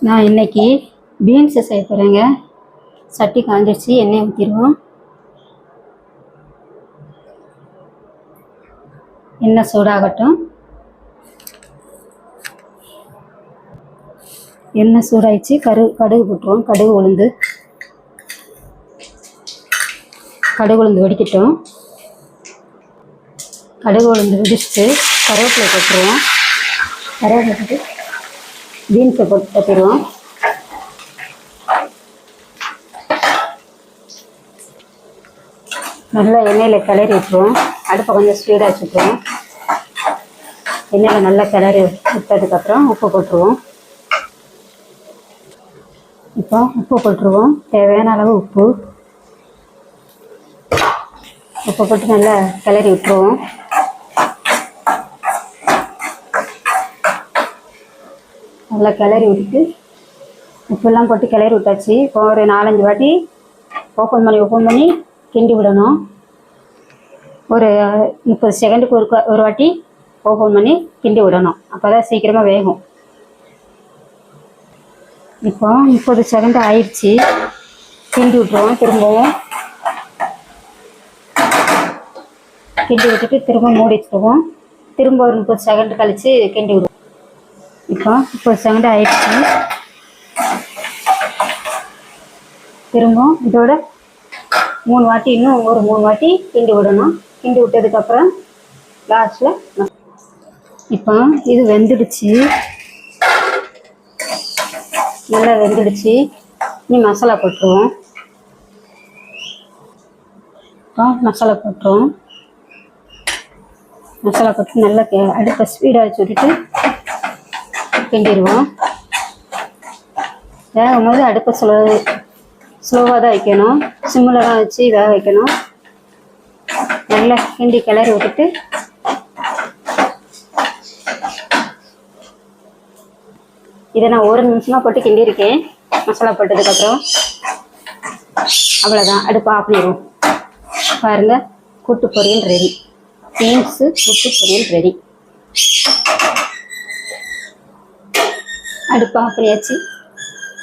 நான் இன்னைக்கு பீன்ஸ் செய்ய போகிறேங்க. சட்டி காஞ்சிடுச்சு, எண்ணெய் ஊற்றிடுவோம். எண்ணெய் சூடாகட்டும். எண்ணெய் சூடாயிடுச்சு, கடுகு போட்டுருவோம். கடுகு உளுந்து வெடிக்கட்டும். கடுகு உளுந்து வெடிச்சுட்டு கருவேப்பிலை போட்டுருவோம். கருவேப்பிலை போட்டு பீன்ஸை போட்டு தட்டிடுவோம். நல்லா எண்ணெயில் கிளறி விட்டுருவோம். அடுப்பை கொஞ்சம் ஸ்பீடாக வச்சுட்டுருவோம். எண்ணெயில் நல்லா கிளறி விட்டதுக்கப்புறம் உப்பு போட்டுருவோம். இப்போ உப்பு போட்டுருவோம். தேவையான அளவு உப்பு போட்டு நல்லா கிளறி விட்டுருவோம். நல்லா கிளறி விட்டுட்டு உப்பெல்லாம் போட்டு கிளறி விட்டாச்சு. இப்போ ஒரு 4-5 வாட்டி ஓப்பன் பண்ணி கிண்டி விடணும். ஒரு 30 செகண்டுக்கு ஒரு வாட்டி ஓப்பன் பண்ணி கிண்டி விடணும். அப்போ தான் சீக்கிரமாக வேகும். இப்போ 30 செகண்ட் ஆயிடுச்சு. கிண்டி விட்டுருவோம். திரும்பவும் கிண்டி விட்டுட்டு திரும்ப மூடி வச்சுருவோம். திரும்ப ஒரு 30 செகண்ட் கழித்து கிண்டி விடுவோம். இப்போ 30 செகண்ட் ஆயிடுச்சு. திரும்ப இதோட 3 வாட்டி, இன்னும் ஒரு 3 வாட்டி கிண்டி விடணும். கிண்டி விட்டதுக்கப்புறம் லாஸ்ட்டில் இப்போ இது வெந்துடுச்சு, நல்லா வெந்துடுச்சு. இனி மசாலா போட்டுருவோம். இப்போ மசாலா போட்டுருவோம். மசாலா போட்டு நல்லா அடுப்பை ஸ்பீடாக வச்சு விட்டுட்டு கிண்டிடுவோம். வேகும் போது அடுப்பை ஸ்லோவாக தான் வைக்கணும். சிம்மில் தான் வச்சு வேக வைக்கணும். நல்லா கிண்டி கிளறி விட்டுட்டு இதை நான் 1 நிமிஷமாக போட்டு கிண்டியிருக்கேன். மசாலா போட்டதுக்கப்புறம் அவ்வளோதான், அடுப்பை ஆஃப் பண்ணிடுவோம். பாருங்கள், கூட்டு பொரியல் ரெடி. பீன்ஸு கூட்டு பொரியல் ரெடி. அடுப்பு ஆஃப் பண்ணியாச்சு.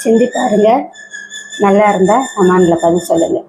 செஞ்சு பாருங்கள். நல்லா இருந்தால் கமெண்டில் பதில் சொல்லுங்கள்.